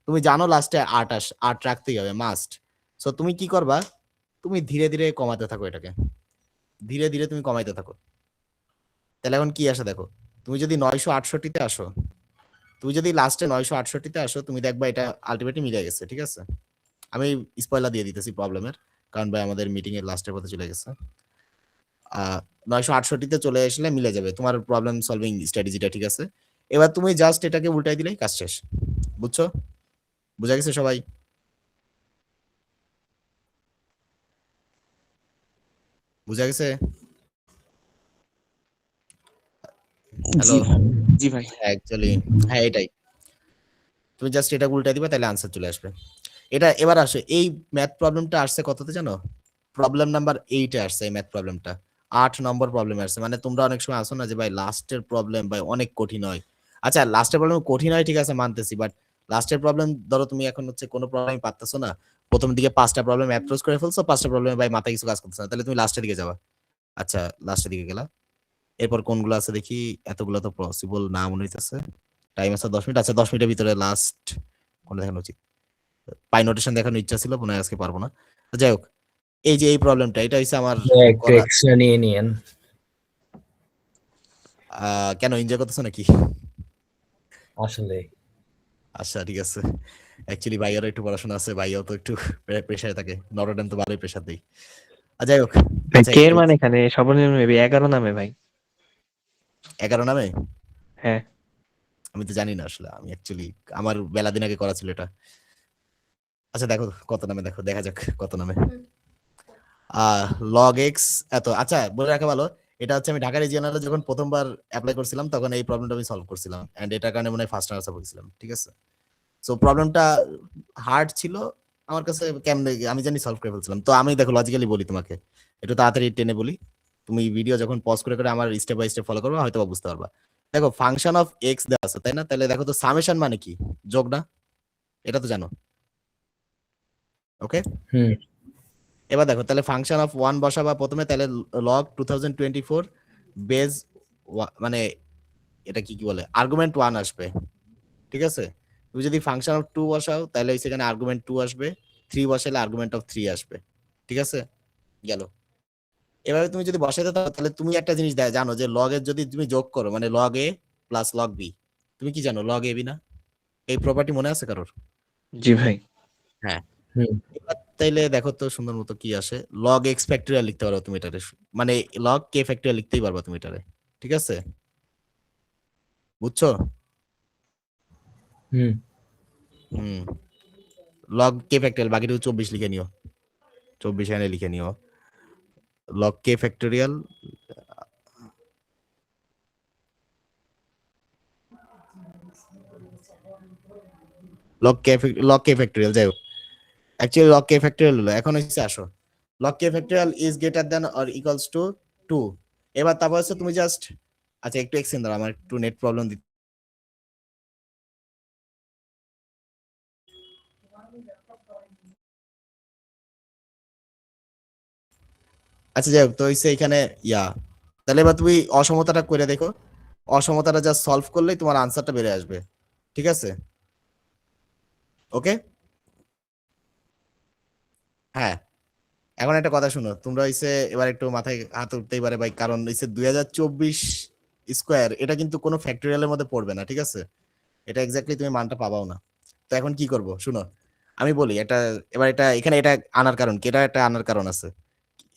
তুমি জানো লাস্টে 8 রাখতেই হবে মাস্ট। সো তুমি কি করবা, তুমি ধীরে ধীরে কমাতে থাকো এটাকে, ধীরে ধীরে তুমি কমাইতে থাকো। তাহলে এখন কি আসে দেখো, তুমি যদি 968-তে আসো, তুমি যদি লাস্টে 968-তে আসো, তুমি দেখবা এটা আলটিমেটলি মিলে গেছে, ঠিক আছে। আমি স্পয়লার দিয়ে দিতেছি প্রবলেমের, কারণ ভাই আমাদের মিটিং এর লাস্টের পথে চলে গেছে। 968-তে চলে আসলে মিলে যাবে তোমার প্রবলেম সলভিং স্ট্র্যাটেজিটা, ঠিক আছে। এবার তুমি জাস্ট এটাকে উল্টাই দিলেই কাজ শেষ, বুঝছো? বুঝা গেছে সবাই? বুঝা গেছে? হ্যালো? জি জি ভাই। অ্যাকচুয়ালি হ্যাঁ এটাই, তুমি জাস্ট এটা উল্টাই দিবা, তাহলে আনসার চলে আসবে। এটা এবার আসে, এই ম্যাথ প্রবলেমটা আসছে কততে জানো? প্রবলেম নাম্বার 8-এ আসছে এই ম্যাথ প্রবলেমটা। 8 নম্বর প্রবলেম আসছে। মানে তোমরা অনেক সময় আসো না যে ভাই লাস্টের প্রবলেম ভাই অনেক কঠিন হয়। আচ্ছা লাস্টের প্রবলেম কঠিন হয় ঠিক আছে মানতেছি, বাট লাস্টের প্রবলেম ধরো তুমি এখন হচ্ছে কোনো প্রবলেম পারতেছো না, প্রথম দিকে 5টা প্রবলেম অ্যাপ্রোচ করে ফেলছো, 5টা প্রবলেমে ভাই মাথায় কিছু কাজ করতেছে না, তাহলে তুমি লাস্টের দিকে যাবা। আচ্ছা লাস্টের দিকে গেলা, এরপর কোনগুলো আছে দেখি, এতগুলো তো পসিবল না মনে হইতেছে। টাইম আছে 10 মিনিট, আচ্ছা 10 মিনিটের ভিতরে লাস্ট কোনটা দেখানো উচিত? পাই নোটেশন দেখানোর ইচ্ছা ছিল, মনে হয় আজকে পারবো না। তো যাই হোক, এই যে এই প্রবলেমটা, এটা হচ্ছে আমার একটু করা। এক্সট্রা নিয়ে নিয়েন। কেন এনজয় করতেছো নাকি? আসলে আচ্ছা ঠিক আছে। অ্যাকচুয়ালি ভাইয়ারও একটু পড়াশোনা আছে, ভাইয়াও তো একটু প্রেশারে থাকে, নটরডেম তো ভালোই প্রেশার দেই। যাই হোক, ভাই আচ্ছা কে এর মানে এখানে সর্বনিম্ন মেবি 11 নামে ভাই। 11 নামে? হ্যাঁ আমি তো জানি না আসলে, আমি অ্যাকচুয়ালি আমার বেলা দিন আগে করা ছিল এটা। আচ্ছা দেখো কত নামে, দেখো দেখা যাক কত নামে। লগ এক্স এত, আচ্ছা বলে রাখা ভালো, এটা হচ্ছে আমি ঢাকা রিজিয়নালে যখন প্রথমবার অ্যাপ্লাই করছিলাম তখন এই প্রবলেমটা আমি সলভ করছিলাম, এন্ড এটার কারণে মনে হয় ফার্স্ট আনসার পেয়েছিলাম, ঠিক আছে। সো প্রবলেমটা হার্ড ছিল আমার কাছে, কেমনে আমি জানি সলভ করে ফেলছিলাম। তো আমি দেখো লজিক্যালি বলি তোমাকে, একটু তাড়াতাড়ি টেনে বলি, তুমি ভিডিও যখন পজ করে করে আমার স্টেপ বাই স্টেপ ফলো করবে হয়তো বা বুঝতে পারবা। দেখো ফাংশন অফ এক্স দেওয়া আছে তাই না, তাহলে দেখো তো সামেশন মানে কি? যোগ না? এটা তো জানো, ওকে। হুম এবার দেখো তাহলে ফাংশন অফ ওয়ান বসাবা প্রথমে, তাহলে লগ 2024 বেজ, মানে এটা কি কি বলে, আর্গুমেন্ট 1 আসবে, ঠিক আছে। তুমি যদি ফাংশন অফ 2 বসাও তাহলে সেখানে আর্গুমেন্ট 2 আসবে, 3 বসালে আর্গুমেন্ট অফ 3 আসবে, ঠিক আছে। গেল। এভাবে তুমি যদি বসাতে থাকো তাহলে তুমি একটা জিনিস জানো যে লগ এর যদি তুমি যোগ করো মানে লগ এ প্লাস লগ বি, তুমি কি জানো লগ এ বি না? এই প্রপার্টি মনে আছে কারোর? জি ভাই। হ্যাঁ। হুম এবার তাইলে দেখো তো সুন্দর মতো কি আসে, লগ এক্স ফ্যাক্টরিয়াল লিখতে পারো তুমি এটারে, মানে লগ কে ফ্যাক্টরিয়াল লিখতেই পারবা তুমি এটারে, ঠিক আছে। বুঝছো? হুম হুম। লগ কে ফ্যাক্টরিয়াল, বাকিটুকু 24 লিখে নিও, 24 এখানে লিখে নিও, লগ কে ফ্যাক্টরিয়াল। লগ কে ফ্যাক্টরিয়াল যাই হোক, অ্যাকচুয়ালি লগ কে ফ্যাক্টরিয়াল হলো, এখন হচ্ছে আসো log K factorial is greater than or equals to 2। এবার তারপর হচ্ছে তুমি জাস্ট, আচ্ছা একটু এক্সটেন্ড দাও, আমার একটু নেট প্রবলেম দিচ্ছে। আচ্ছা যাই হোক, তো হচ্ছে এখানে ইয়া, তাহলে এবার তুমি অসমতাটা করে দেখো, অসমতাটা জাস্ট সলভ করলেই তোমার আনসারটা বেড়ে আসবে, ঠিক আছে। ওকে। হ্যাঁ। এখন একটা কথা শুনো, তোমরা হইছে এবার একটু মাথায় হাত উঠতেই পারে ভাই, কারণ হইছে 2024 স্কোয়ার, এটা কিন্তু কোনো ফ্যাক্টরিয়ালের মধ্যে পড়বে না, ঠিক আছে। এটা এক্স্যাক্টলি তুমি মানটা পাবাও না। তো এখন কি করব শুনো, আমি বলি এটা, এবার এটা এখানে এটা আনার কারণ কি, এটা একটা আনার কারণ আছে।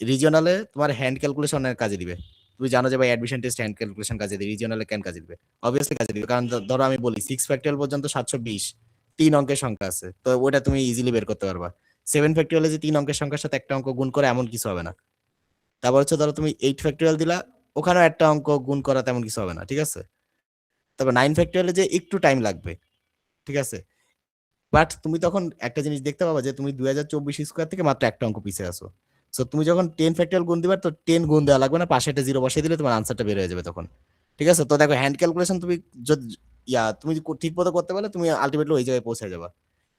রিজিওনালে তোমার হ্যান্ড ক্যালকুলেশনের কাজে দিবে, তুমি জানো যে ভাই অ্যাডমিশন টেস্ট হ্যান্ড ক্যালকুলেশন কাজে দিবে, রিজিওনালে কেন কাজে দিবে? অবভিয়াসলি কাজে দিবে, কারণ ধরো আমি বলি 6 ফ্যাক্টরিয়াল পর্যন্ত 720 তিন অঙ্কের সংখ্যা আছে, তো ওটা তুমি ইজিলি বের করতে পারবা। 7 ফ্যাক্টরিয়ালে যে তিন অঙ্কের সংখ্যার সাথে একটা অঙ্ক গুণ করে এমন কিছু হবে না। তারপর হচ্ছে ধরো তুমি 8 ফ্যাক্টরিয়াল দিলা, ওখানেও একটা অঙ্ক গুণ করা তেমন কিছু হবে না, ঠিক আছে। তবে 9 ফ্যাক্টরিয়ালে যে একটু টাইম লাগবে, ঠিক আছে। বাট তুমি তখন একটা জিনিস দেখতে পাবা যে তুমি 2024 স্কোয়ার থেকে মাত্র একটা অঙ্ক পিছিয়ে আছো। সো তুমি যখন 10 ফ্যাক্টরিয়াল গুণ দিবা, তো 10 গুণ দেওয়া লাগবে না, পাশে একটা জিরো বসিয়ে দিলে তোমার আনসারটা বের হয়ে যাবে তখন, ঠিক আছে। তো দেখো হ্যান্ড ক্যালকুলেশন তুমি যদি তুমি ঠিক মতো করতে পারলে তুমি আলটিমেটলি ওই জায়গায় পৌঁছে যাবা।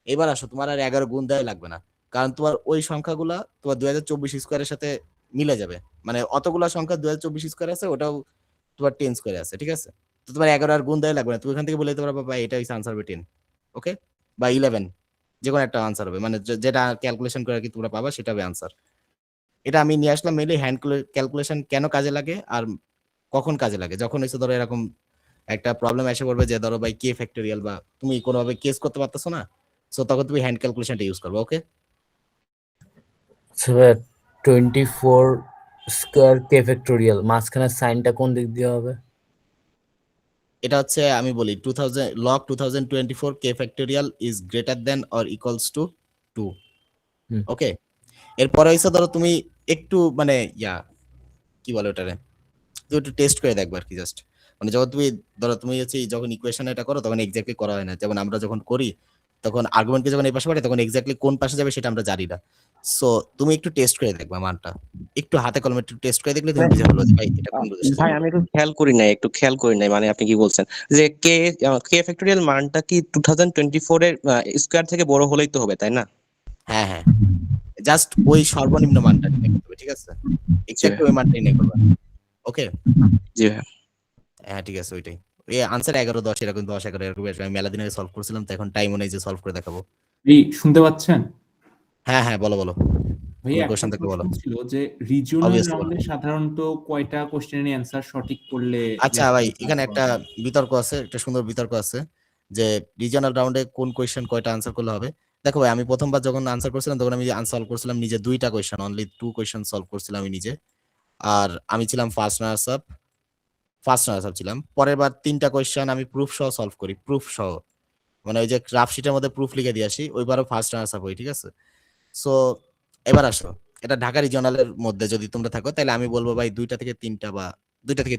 এবার আসো, তোমার আর 11 গুণ দেওয়াই লাগবে না, কারণ তোমার ওই সংখ্যাগুলা তোমার 2024 স্কোয়ারের সাথে মিলে যাবে, মানে অতগুলা সংখ্যা 2024 স্কোয়ার আছে, ওটাও তোমার 10 স্কোয়ারে আছে, ঠিক আছে। তো তোমার 11 আর গুণ দেওয়াই লাগবে না, তুমি এখান থেকে বলে দিতে পারবা ভাই এটা হচ্ছে আনসার হবে 10। ওকে। বা 11, যে কোনো একটা আনসার হবে, মানে যেটা ক্যালকুলেশন করে আর কি তোমরা পাবা সেটা হবে আনসার। এটা আমি নিয়ে আসলাম মেইনলি হ্যান্ড ক্যালকুলেশন কেন কাজে লাগে আর কখন কাজে লাগে, যখন হচ্ছে ধরো এরকম একটা প্রবলেম এসে পড়বে যে ধরো ভাই কে ফ্যাক্টোরিয়াল বা তুমি কোনোভাবে কেস করতে পারতেছো না, সো তখন তুমি হ্যান্ড ক্যালকুলেশনটা ইউজ করবে। ওকে, সো ভাইয়া 24 স্কোয়ার কে ফ্যাক্টোরিয়াল মাঝখানের সাইনটা কোন দিক দিয়ে হবে? এটা হচ্ছে আমি বলি 2000 log 2024 K factorial is greater than or equals to 2। হুম। ওকে, এরপরে হচ্ছে ধরো তুমি একটু মানে কি বলে ওটারে, তুমি একটু টেস্ট করে দেখবে আর কি, জাস্ট মানে যখন তুমি ধরো তুমি হচ্ছে যখন ইকুয়েশন এটা করো তখন এক্স্যাক্টলি করা হয় না, যেমন আমরা যখন করি তখন আর্গুমেন্টকে যখন এই পাশে পাঠাই তখন এক্স্যাক্টলি কোন পাশে যাবে সেটা আমরা জানি না। সো তুমি একটু টেস্ট করে দেখবা মানটা, একটু হাতে কলমে একটু টেস্ট করে দেখলে তুমি বুঝে ফেলবে যে ভাই এটা কোন বুঝেছে। ভাই আমি একটু খেয়াল করি নাই মানে আপনি কি বলছেন যে কে কে ফ্যাক্টোরিয়াল মানটা কি 2024 এর স্কয়ার থেকে বড় হলেই তো হবে তাই না? হ্যাঁ হ্যাঁ, জাস্ট ওই সর্বনিম্ন মানটা নির্ণয় করতে হবে, ঠিক আছে, এক্স্যাক্টলি ওই মানটা নির্ণয় করবা। ওকে, জি ভাই। হ্যাঁ ঠিক আছে, ওইটাই এই আনসার 11-10 এরকম 10-11 এরকম আসবে। আমি মেলা দিন আগে সলভ করছিলাম, তো এখন টাইমও নেই যে সলভ করে দেখাবো। এই শুনতে পাচ্ছেন? হ্যাঁ হ্যাঁ, বলো বলো, ভাই কোনো একটা কোশ্চেন থাকলে বলো। প্রশ্ন ছিল যে রিজিওনাল Obviously রাউন্ডে সাধারণত কয়টা কোশ্চেনের অ্যান্সার সঠিক করলে আচ্ছা ভাই, এখানে একটা বিতর্ক আছে, একটা সুন্দর বিতর্ক আছে যে রিজিওনাল রাউন্ডে কোন কোয়েশ্চেন কয়টা আনসার করলে হবে। দেখো ভাই, আমি প্রথমবার যখন আনসার করছিলাম তখন আমি আনসার সলভ করছিলাম নিজে 2টা কোয়েশ্চেন, অনলি 2 কোয়েশ্চেন সলভ করছিলাম আমি নিজে। আর আমি ছিলাম ফার্স্ট রানার্স আপ ছিলাম। পরের বার 3টা কোয়েশ্চেন আমি প্রুফ সহ সলভ করি, প্রুফ সহ, মানে ওই যে গ্রাফ শিটের মধ্যে প্রুফ লিখে দিয়ে আসি, ওইবারও ফার্স্ট রানার্স আপ হই, ঠিক আছে। সো এবার আসো, এটা ঢাকা রিজিওনালের মধ্যে যদি তোমরা থাকো তাহলে আমি বলবো ভাই 2টা থেকে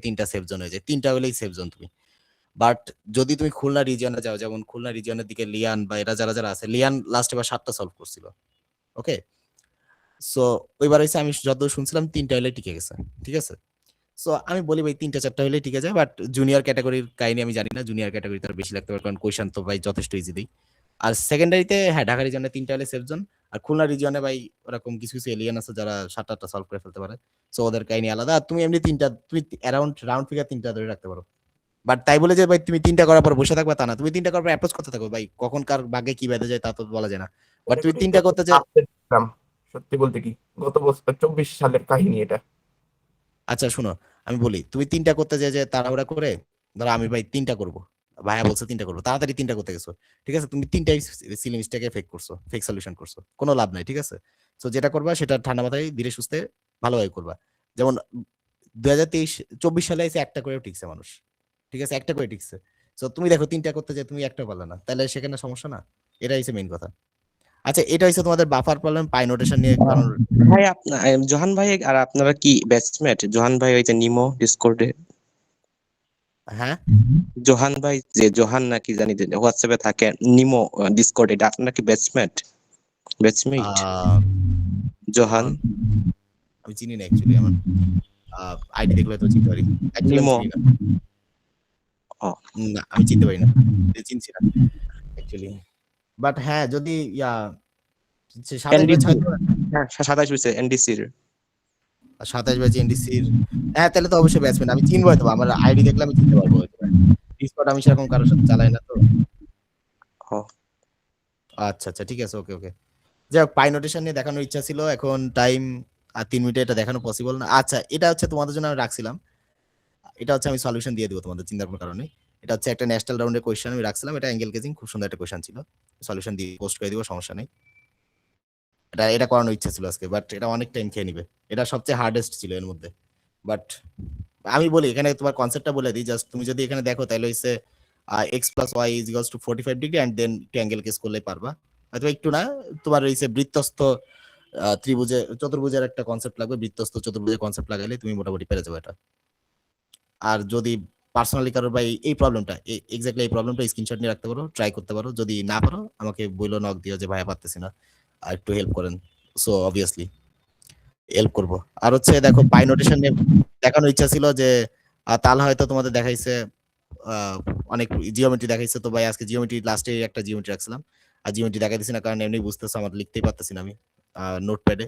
3টা সেফ জোন হয়ে যায়, 3টা হলেই সেফ জোন তুমি। বাট যদি তুমি খুলনা রিজিয়নে যাও, যেমন খুলনা রিজিয়নের দিকে লিয়ান বা এরা যারা যারা আছে, লিয়ান লাস্ট এবার 7টা সলভ করছিল। ওকে, সো ওইবার হচ্ছে আমি যত শুনছিলাম 3টা হলে টিকে গেছে, ঠিক আছে। সো আমি বলি ভাই 3টা 4টা হলে টিকে যায়, বাট জুনিয়র ক্যাটাগরির কাহিনী আমি জানি না, জুনিয়র ক্যাটাগরি তার বেশি লাগতে পারে কারণ কোয়েশন তো ভাই যথেষ্ট ইজি দেই। আর সেকেন্ডারিতে হ্যাঁ ঢাকা রিজিয়নে 3টা হলে সেফ জোন, আর খুলনা রিজিয়নে ভাই ওরকম কিছু কিছু এলিয়ান আছে যারা 7টা সলভ করে ফেলতে পারে, সো ওদের কাহিনী আলাদা। আর তুমি এমনি 3টা, তুমি অ্যারাউন্ড রাউন্ড ফিগার 3টা ধরে রাখতে পারো। বাট তাই বলে যে ভাই তুমি 3টা করার পর বসে থাকবে তা না, তুমি 3টা করার পর অ্যাপ্রোচ করতে থাকো ভাই, কখন কার ভাগ্যে কি বেঁধে যায় তা তো বলা যায় না। বাট তুমি 3টা করতে যে সত্যি বলতে কি গত বছর 24 সালের কাহিনী এটা। আচ্ছা শুনো, আমি বলি তুমি 3টা করতে যে তাড়াহুড়া করে, ধরো আমি ভাই 3টা করবো, ভাইয়া বলছে 3টা করবো, তাড়াতাড়ি 3টা করতে গেছো, ঠিক আছে, তুমি 3টাই সিলি মিস্টেকে ফেক করছো, ফেক সলিউশন করছো, কোনো লাভ নাই, ঠিক আছে। সো যেটা করবা সেটা ঠান্ডা মাথায় ধীরে সুস্থে ভালোভাবে করবা। যেমন 2024 সালে এসে একটা করেও টিকছে মানুষ, ঠিক আছে, একটা করে টিকছে। সো তুমি দেখো 3টা করতে যে তুমি একটা পারলে না, তাহলে সেখানে সমস্যা না, এটা হচ্ছে মেইন কথা। আচ্ছা, এটা হচ্ছে তোমাদের বাফার প্রবলেম, পাই নোটেশন নিয়ে কারণ ভাই জোহান ভাই আর আপনারা কি ব্যাচমেট? জোহান ভাই ওই যে নিমো ডিসকর্ডে, হ্যাঁ জোহান ভাই যে জোহান নাকি জানি যে হোয়াটসঅ্যাপে থাকে নিমো ডিসকর্ডে, এটা আপনারা কি ব্যাচমেট? জোহান আমি চিনি না অ্যাকচুয়ালি, আমার আইডি দেখলে তো চিনতে পারি, Actually আমি নিমো। চিনি না। ও না আমি চিনতে পারি না, চিনছি না অ্যাকচুয়ালি। বাট হ্যাঁ যদি 27 ব্যাচ হয়তো, হ্যাঁ 27 হইছে এনডিসির। 27 ব্যাচ এনডিসির, হ্যাঁ তাহলে তো অবশ্যই ব্যাচম্যান, আমি চিনবো হয়তো, আমার আইডি দেখলে আমি চিনতে পারবো। ডিসকর্ড আমি সেরকম কারোর সাথে চালাই না তো। ও আচ্ছা আচ্ছা, ঠিক আছে, ওকে ওকে। যাই হোক, পাই নোটেশন নিয়ে দেখানোর ইচ্ছা ছিল, এখন টাইম আর 3 মিনিটে এটা দেখানো পসিবল না। আচ্ছা, এটা হচ্ছে তোমাদের জন্য আমি রাখছিলাম, এটা হচ্ছে আমি সলিউশন দিয়ে দিব তোমাদের চিন্তার কোনো কারণে। এটা হচ্ছে একটা ন্যাশনাল রাউন্ডের কোয়েশ্চেন আমি রাখছিলাম, এটা অ্যাঙ্গেল গেজিং, খুব সুন্দর একটা কোয়েশ্চেন ছিল, সলিউশন দিয়ে পোস্ট করে দিব, সমস্যা নেই। এটা করানোর ইচ্ছা ছিল আজকে, বাট এটা অনেক টাইম খেয়ে নিবে, এটা সবচেয়ে হার্ডেস্ট ছিল এর মধ্যে। বাট আমি বলি এখানে তোমার কনসেপ্টটা বলে দিই, জাস্ট তুমি যদি এখানে দেখো তাহলে হচ্ছে x + y = 45 degree and then triangle case করলে পারবা, হয়তো একটু না, তোমার হইছে বৃত্তস্থ চতুর্ভুজের একটা কনসেপ্ট লাগবে, বৃত্তস্থ চতুর্ভুজের কনসেপ্ট লাগাইলে তুমি মোটামুটি পেরে যাবে এটা। আর যদি পার্সোনালি কারোর ভাই এই প্রবলেমটা এক্স্যাক্টলি এই প্রবলেমটা স্ক্রিনশট নিয়ে রাখতে পারো, ট্রাই করতে পারো, যদি না পারো আমাকে বইলো, নক দিও যে ভাইয়া পারতেছি না, আর একটু হেল্প করেন, সো অবভিয়াসলি হেল্প করব। আর হচ্ছে দেখো পাই নোটেশন নিয়ে দেখানোর ইচ্ছা ছিল যে তাল হয়তো তোমাদের দেখাইছে অনেক জিওমেট্রি দেখাইছে, তো ভাই আজকে জিওমেট্রি লাস্টে একটা জিওমেট্রি রাখছিলাম, আর জিওমেট্রি দেখাই দিছি না কারণ এমনি বুঝতেছো আমার লিখতেই পারতেছি না আমি নোটপ্যাডে,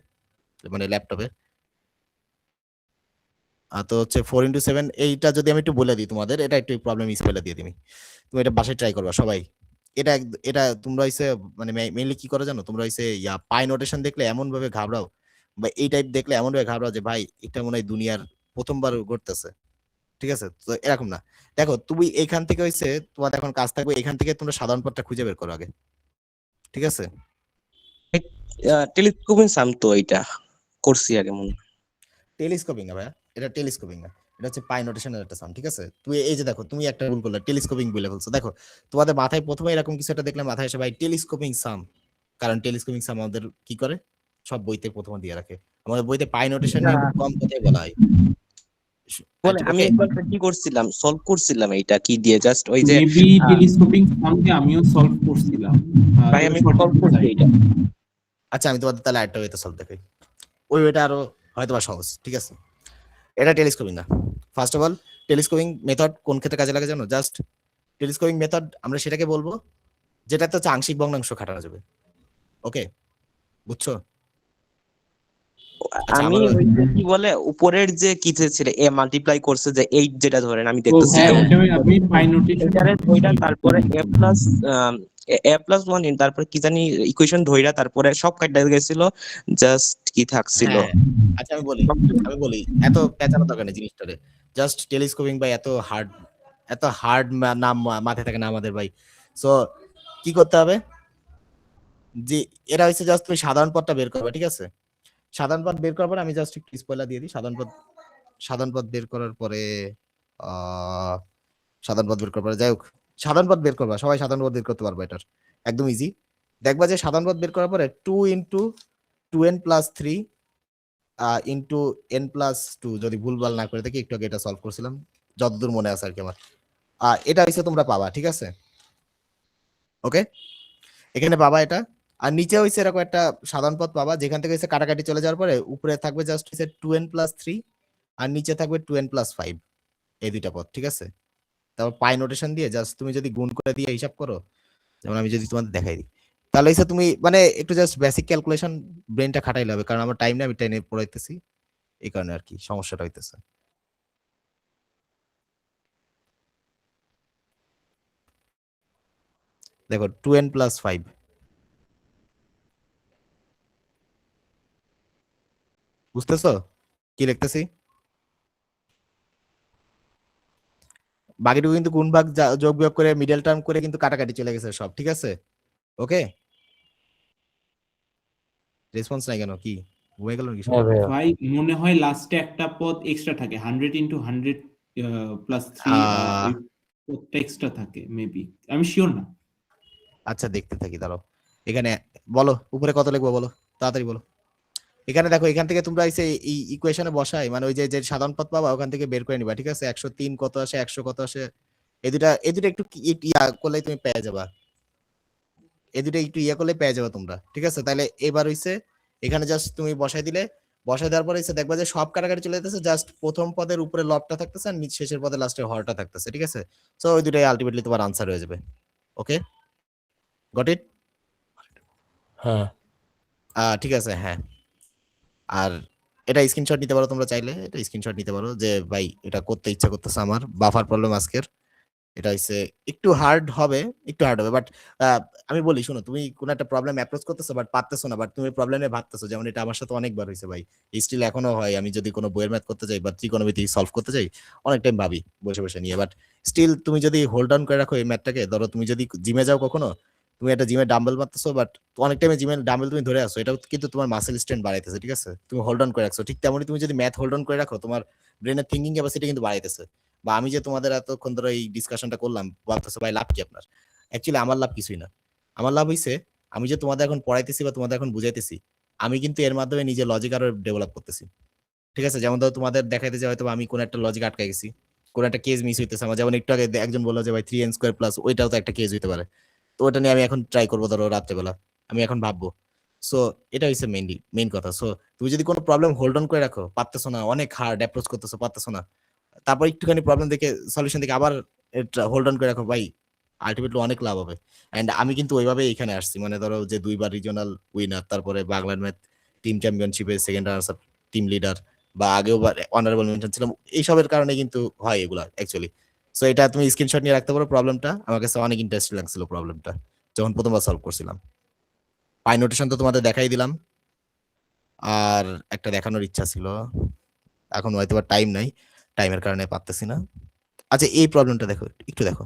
মানে ল্যাপটপে। তো হচ্ছে 4x7, এইটা যদি আমি একটু বলে দিই তোমাদের, এটা একটু প্রবলেম স্পেলে দিয়ে দিই, তুমি এটা বাসায় ট্রাই করবা সবাই, এটা তোমরা হইছে মানে মেইনলি কি করে জানো, তোমরা হইছে পাই নোটেশন দেখলে এমন ভাবে ঘাবড়াও, বা এই টাইপ দেখলে এমন ভাবে ঘাবড়াও যে ভাই এটা মনে হয় দুনিয়ার প্রথমবার ঘটতেছে। ঠিক আছে, তো এরকম না। দেখো তুমি এখান থেকে হইছে তোমাদের এখন কাজ থাকবে, এখান থেকে তোমরা সাধারণ পদটা খুঁজে বের করো আগে। ঠিক আছে, টেলিস্কোপিং সাম তো এটা করছি আগে মনে হয়। টেলিস্কোপিং না ভাইয়া, এটা টেলিস্কোপিং না, এটা হচ্ছে পাই নোটেশনের একটা সাম। ঠিক আছে, তুমি এই যে দেখো তুমি একটা ভুল করলে, টেলিস্কোপিং বলে ফেলছো। দেখো তোমাদের মাথায় প্রথমে এরকম কিছু একটা দেখলে মাথায় এসে ভাই টেলিস্কোপিং সাম, কারণ টেলিস্কোপিং সাম আমাদের কি করে সব বইতে প্রথমে দিয়ে রাখে। আমাদের বইতে পাই নোটেশন নিয়ে খুব কম কথাই বলা হয়। বলে আমি Okay? একবার কি করছিলাম, সলভ করছিলাম এইটা কি দিয়ে, জাস্ট ওই যে মেবি টেলিস্কোপিং সামকে আমিও সলভ করছিলাম। ভাই আমি সলভ করছি এইটা। আচ্ছা আমি তোমাদের তাহলে আরেকটা ওয়েতে সলভ দেখাই, ওই ওয়েটা আরো হয়তো বা সহজ। ঠিক আছে, এটা টেলিস্কোপিং না। First of all telescoping method কোন ক্ষেত্রে কাজে লাগে জানো? জাস্ট টেলিস্কোপিং মেথড আমরা সেটাকে বলবো যেটাতে হচ্ছে আংশিক ভগ্নাংশ খাটানো যাবে। ওকে, বুঝছো? আচ্ছা, আমি আমারও- ওই যে কি বলে উপরের যে কি ছিল এ মাল্টিপ্লাই করছে যে 8 যেটা ধরেন আমি ও দেখতেছি হ্যাঁ, তো ওটা আমি পাই নোটেশন এটারে ধইরা তারপরে a+1 তারপরে কি জানি ইকুয়েশন ধইরা তারপরে সব কাটা গেছিল, জাস্ট কি থাকছিল। হ্যাঁ, আচ্ছা আমি বলি এত পেঁচানো দরকার নেই জিনিসটারে। জাস্ট টেলিস্কোপিং ভাই এত হার্ড নাম মাথায় থাকে না আমাদের ভাই। সো কি করতে হবে যে এরা হচ্ছে জাস্ট তুমি সাধারণ পদটা বের করবে। ঠিক আছে, সাধারণ পদ বের করার পরে আমি জাস্ট একটু স্পয়লার দিয়ে দিই। সাধারণ পদ বের করার পরে সাধারণ পদ বের করার পরে যাই হোক, সাধারণ পদ বের করবা, সবাই সাধারণ পদ বের করতে পারবে, এটার একদম ইজি। দেখবা যে সাধারণ পদ বের করার পরে 2 into 2n plus 3 into n plus 2, যদি ভুলভাল না করে থাকি, একটু আগে এটা সলভ করছিলাম যতদূর মনে আছে আর কি আমার। এটা হচ্ছে তোমরা পাবা। ঠিক আছে, ওকে, এখানে পাবা এটা। আর নিচে হইছে এরকম একটা সাধারণ পদ পাবা, যেখান থেকে হচ্ছে কাটাকাটি চলে যাওয়ার পরে উপরে থাকবে জাস্ট হচ্ছে 2n প্লাস 3 আর নিচে থাকবে 2n প্লাস 5, এই দুইটা পদ। ঠিক আছে, তারপর পাই নোটেশন দিয়ে জাস্ট তুমি যদি গুণ করে দিয়ে হিসাব করো, যেমন আমি যদি তোমাদের দেখাই দিই, তাহলে হচ্ছে তুমি মানে একটু জাস্ট বেসিক ক্যালকুলেশন ব্রেনটা খাটাইলে হবে, কারণ আমার টাইম না, আমি টাইমে পড়াইতেছি, এই কারণে আর কি সমস্যাটা হইতেছে। দেখো 2n প্লাস 5, বুঝতেছো কি লিখতেছি? বাকিটুকু কিন্তু গুণ ভাগ যোগ বিয়োগ করে মিডল টার্ম করে কিন্তু কাটাকাটি চলে গেছে সব। ঠিক আছে, ওকে, রেসপন্স নাই কেন? কি ঘুমিয়ে গেল নাকি সব? হ্যাঁ ভাইয়া। ভাই মনে হয় লাস্টে একটা পদ এক্সট্রা থাকে, 100 ইন্টু 100 প্লাস 3 আহ, ওই পদটা এক্সট্রা থাকে মেবি, আমি শিওর না। আচ্ছা দেখতে থাকি, দাঁড়াও। এখানে বলো উপরে কত লিখবো, বলো তাড়াতাড়ি বলো। এখানে দেখো, এখান থেকে তোমরা এসে এই ইকুয়েশনে বসাই, মানে ওই যে যে সাধারণ পদ পাবা ওখান থেকে বের করে নিবা। ঠিক আছে, 103 কত আসে, 100 কত আসে, এই দুটা একটু ইয়া করলেই তুমি পেয়ে যাবা, এই দুটো একটু ইয়া করলে পেয়ে যাবে তোমরা। ঠিক আছে, তাহলে এবার হইছে এখানে জাস্ট তুমি বসাই দিলে, বসাই দেওয়ার পরে হচ্ছে দেখবা যে সব কাটাকাটি চলে যেতেছে, জাস্ট প্রথম পদের উপরে লবটা থাকতেছে আর শেষের পদে লাস্টে হরটা থাকতেছে। ঠিক আছে, সো ওই দুটাই আলটিমেটলি তোমার আনসার হয়ে যাবে। ওকে, গট ইট? হ্যাঁ ঠিক আছে, হ্যাঁ। আর এটা স্ক্রিনশট নিতে পারো তোমরা চাইলে, এটা স্ক্রিনশট নিতে পারো যে ভাই এটা করতে ইচ্ছা করতেছে আমার, বাফার প্রবলেম আজকের। এটা হচ্ছে একটু হার্ড হবে, বাট আমি বলি শোনো, তুমি কোন একটা প্রবলেম অ্যাপ্রোচ করতেছো বাট পারতেছো না, বাট তুমি প্রবলেমে ভাবতেছো, যেমন এটা আমার সাথে অনেকবার হয়েছে ভাই, স্টিল এখনো হয়। আমি যদি কোনো বইয়ের ম্যাথ করতে যাই বা ত্রিকোণমিতি সলভ করতে যাই, অনেক টাইম ভাবি বসে বসে নিয়ে, বাট স্টিল তুমি যদি হোল্ড অন করে রাখো এই ম্যাথটাকে, ধরো তুমি যদি জিমে যাও কখনো, তুমি একটা জিমে ডাম্বেল মারতেছো, বাট অনেক টাইমে জিমে ডাম্বেল তুমি ধরে আসো, এটা কিন্তু তোমার মাসেল স্ট্রেন্থ বাড়াইতেছে। ঠিক আছে, তুমি হোল্ড অন করে রাখছো, ঠিক তেমনই তুমি যদি ম্যাথ হোল্ড অন করে রাখো, তোমার ব্রেনের থিঙ্কিং ক্যাপাসিটি কিন্তু বাড়াইতেছে। বা আমি যে তোমাদের এতক্ষণ ধরে এই ডিসকাশনটা করলাম, ভাবতেছো ভাই লাভ কি আপনার? অ্যাকচুয়ালি আমার লাভ কিছুই না। আমার লাভ হইছে আমি যে তোমাদের এখন পড়াইতেছি বা তোমাদের এখন বুঝাইতেছি, আমি কিন্তু এর মাধ্যমে নিজের লজিক আরো ডেভেলপ করতেছি। ঠিক আছে, যেমন ধরো তোমাদের দেখাইতে যে হয়তো আমি কোন একটা লজিক আটকে গেছি, কোন একটা কেস মিস হইতেছে আমার, যেমন একটু আগে একজন বললো যে ভাই 3n স্কয়ার প্লাস, ওইটাও তো একটা কেস হইতে পারে। তো ওটা নিয়ে আমি এখন ট্রাই করবো, ধরো রাত্রেবেলা আমি এখন ভাববো। সো এটা হচ্ছে মেইন কথা। সো তুমি যদি কোনো প্রবলেম হোল্ড অন করে রাখো, পারতেছো না, অনেক হার্ড অ্যাপ্রোচ করতেছো, পারতেছো না, তারপর একটুখানি প্রবলেম দেখে সলিউশন দেখে আবার হোল্ড অন করে রাখো, ভাই আলটিমেটলি অনেক লাভ হবে। এন্ড আমি কিন্তু ওইভাবে এখানে আসছি, মানে ধরো যে 2বার রিজিওনাল উইনার, তারপরে বাংলার ম্যাথ টিম চ্যাম্পিয়নশিপে সেকেন্ড আনসার, টিম লিডার, বা আগেও অনারেবল মেনশন ছিলাম, এইসবের কারণে কিন্তু হয় এগুলা অ্যাকচুয়ালি। সো এটা তুমি স্ক্রিনশট নিয়ে রাখতে পারো। প্রবলেমটা আমার কাছে অনেক ইন্টারেস্টিং লাগছিল প্রবলেমটা যখন প্রথমবার সলভ করছিলাম। পাই নোটেশন তো তোমাদের দেখাই দিলাম, আর একটা দেখানোর ইচ্ছা ছিল, এখন হয়তো টাইম নাই, টাইমের কারণে পারতেছি না। আচ্ছা এই প্রবলেমটা দেখো, একটু দেখো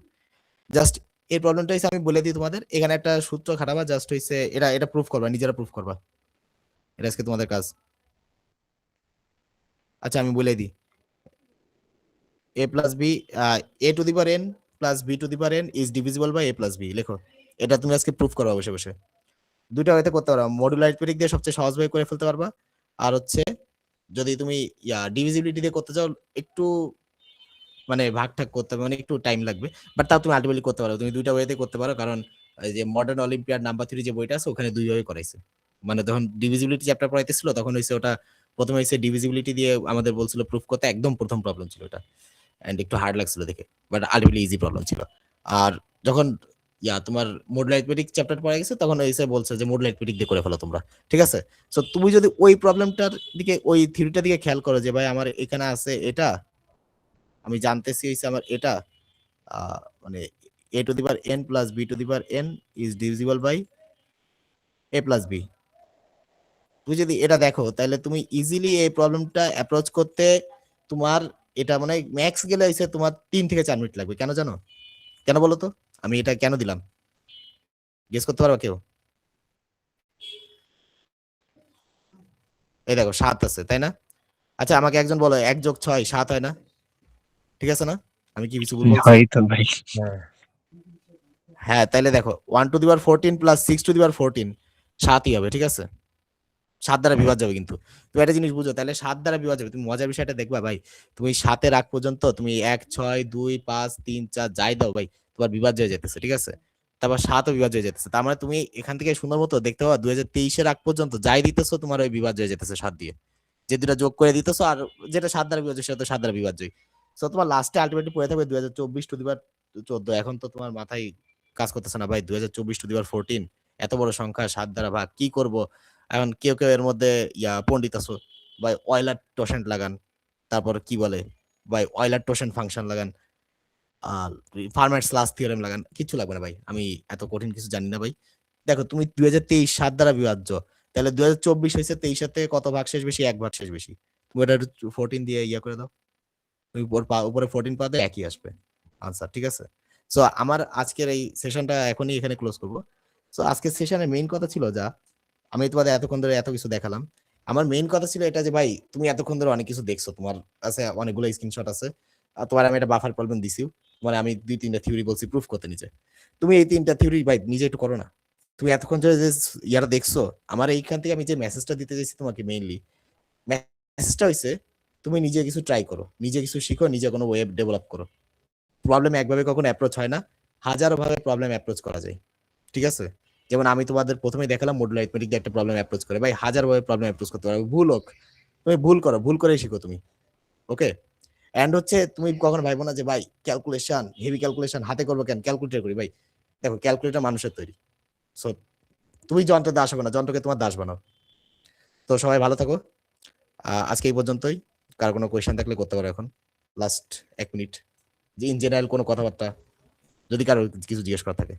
জাস্ট। এই প্রবলেমটা হচ্ছে আমি বলে দিই তোমাদের, এখানে একটা সূত্র খাটাবা, জাস্ট হইছে এটা প্রুফ করবা, নিজেরা প্রুফ করবা, এটা আজকে তোমাদের কাজ। আচ্ছা আমি বলে দিই, a plus B a to the power n plus b to the power n is divisible by a plus b। লেখো, এটা তুমি আজকে প্রুফ করবা বসে বসে। দুইটা ওয়েতে করতে পারবা, মডুলার অ্যারিথমেটিক দিয়ে সবচেয়ে সহজভাবে করে ফেলতে পারবা, আর হচ্ছে যদি তুমি ডিভিজিবিলিটি দিয়ে করতে চাও একটু মানে ভাগ ঠাক করতে হবে, মানে একটু টাইম লাগবে, বাট তাও তুমি আলটিমেটলি করতে পারো। তুমি দুইটা ওয়েতে করতে পারো, কারণ এই যে মডার্ন অলিম্পিয়াড নাম্বার 3 যে বইটা আছে ওখানে দুইভাবে করাইছে। মানে তখন ডিভিজিবিলিটি চ্যাপ্টার পড়াইতেছিল তখন হইছে ওটা প্রথমে হইছে ডিভিজিবিলিটি দিয়ে আমাদের বলছিল প্রুফ করতে, একদম প্রথম প্রবলেম ছিল এটা, এন্ড একটু হার্ড লাগছিল দেখে, বাট আলটিমেটলি ইজি প্রবলেম ছিল। আর যখন তোমার মডুলার অ্যারিথমেটিক চ্যাপ্টার পড়ে গেছে তখন এসে বলছে যে মডুলার অ্যারিথমেটিক দিয়ে করে ফেলো তোমরা, ঠিক আছে? সো তুমি যদি ওই প্রবলেমটার দিকে, ওই থিওরিটার দিকে খেয়াল করো যে ভাই আমার এখানে আছে এটা, আমি জানতেছি হইছে আমার এটা মানে a to the power n plus b to the power n is divisible by a plus b। তুমি যদি এটা দেখো তাহলে তুমি ইজিলি এই প্রবলেমটা অ্যাপ্রোচ করতে তোমার এটা মানে ম্যাক্স গেলে হইছে তোমার 3 থেকে 4 মিনিট লাগবে। কেন জানো? কেন বলো তো? আমি এটা কেন দিলাম গেস করতে পারবা কেউ? এই দেখো 7 আছে তাই না? আচ্ছা আমাকে একজন বলো 1 যোগ 6 7 হয় না? ঠিক আছে না? আমি কি কিছু ভুল বলছি? হয় তো ভাই। হ্যাঁ তাহলে দেখো 1 to the power 14 plus 6 to the power 14 7ই হবে, ঠিক আছে? 7 দ্বারা বিভাজ্য হবে, কিন্তু তুমি একটা জিনিস বুঝো, তাহলে 7 দ্বারা বিভাজ্য হবে। তুমি মজার বিষয়টা দেখবা ভাই, তুমি 7 রাখ পর্যন্ত তুমি 1 6 2 5 3 4 যাই দাও ভাই, তোমার বিভাজ্য হয়ে যেতেছে, ঠিক আছে? তারপর 7ও বিভাজ্য হয়ে যেতেছে। তার মানে তুমি এখান থেকে সুন্দর মতো দেখতে পাবা 2023 রাখ পর্যন্ত যাই দিতেছো তোমার ওই বিভাজ্য হয়ে যেতেছে 7 দিয়ে, যে দুটা যোগ করে দিতেছো, আর যেটা 7 দ্বারা বিভাজ্য সেটা তো 7 দ্বারা বিভাজ্যই। সো তোমার লাস্টে আলটিমেটলি পড়ে থাকবে 2024 টু দি পাওয়ার 14। এখন তো তোমার মাথায় কাজ করতেছে না ভাই, 2024 টু দি পাওয়ার 14 এত বড় সংখ্যা 7 দ্বারা ভাগ, কি করব? এখন কেউ কেউ এর মধ্যে পণ্ডিত আছো ভাই, অয়লার টোসেন্ট লাগান, তারপর কি বলে ভাই অয়লার টোসেন্ট ফাংশন লাগান, আর ফার্মার্স লাস্ট থিওরেম লাগান, কিছু লাগবে না ভাই, আমি এত কঠিন কিছু জানি না ভাই। দেখো তুমি 2023 7 দ্বারা বিভাজ্য, তাহলে 2024 হয়েছে 23 এর থেকে কত ভাগ শেষ বেশি? 1 ভাগ শেষ বেশি। তুমি এটা 14 দিয়ে করে দাও, তুমি উপরে 14 পাবে, একই আসবে আনসার, ঠিক আছে? সো আমার আজকের এই সেশনটা এখনই এখানে ক্লোজ করব। সো আজকের সেশনের মেইন কথা ছিল যা, আমি তোমাদের এতক্ষণ ধরে এত কিছু দেখালাম, আমার মেইন কথা ছিল এটা যে ভাই তুমি এতক্ষণ ধরে অনেক কিছু দেখছো, তোমার কাছে অনেকগুলো স্ক্রিনশট আছে, আর তোমার আমি একটা বাফার প্রবলেম দিছিও, মানে আমি 2-3টা থিওরি বলছি প্রুফ করতে নিজে, তুমি এই 3টা থিওরি ভাই নিজে একটু করো না। তুমি এতক্ষণ ধরে যে ইয়ারা দেখছো, আমার এইখান থেকে আমি যে মেসেজটা দিতে চাইছি তোমাকে, মেইনলি মেসেজটা হইছে তুমি নিজে কিছু ট্রাই করো, নিজে কিছু শিখো, নিজে কোনো ওয়েব ডেভেলপ করো। প্রবলেম একভাবে কখনো অ্যাপ্রোচ হয় না, হাজারো ভাবে প্রবলেম অ্যাপ্রোচ করা যায়, ঠিক আছে? যেমন আমি তোমাদের প্রথমেই দেখালাম মডুলার অ্যারিথমেটিক দিয়ে একটা প্রবলেম অ্যাপ্রোচ করে, ভাই হাজার ভাবে প্রবলেম অ্যাপ্রোচ করতে পারো, ভুল হোক, তুমি ভুল করো, ভুল করেই শিখো তুমি, ওকে? এন্ড হচ্ছে তুমি কখনো ভাইবো না যে ভাই ক্যালকুলেশন, হেভি ক্যালকুলেশন হাতে করবো কেন, ক্যালকুলেটর করি। ভাই দেখো ক্যালকুলেটর মানুষের তৈরি, সো তুমি যন্ত্রের দাস হবে না, যন্ত্রকে তোমার দাস বানাও। তো সবাই ভালো থাকো, আজকে এই পর্যন্তই। কার কোনো কোয়েশ্চেন থাকলে করতে পারো এখন, লাস্ট 1 মিনিট, যে ইন জেনারেল কোনো কথাবার্তা যদি কারো কিছু জিজ্ঞেস করা থাকে।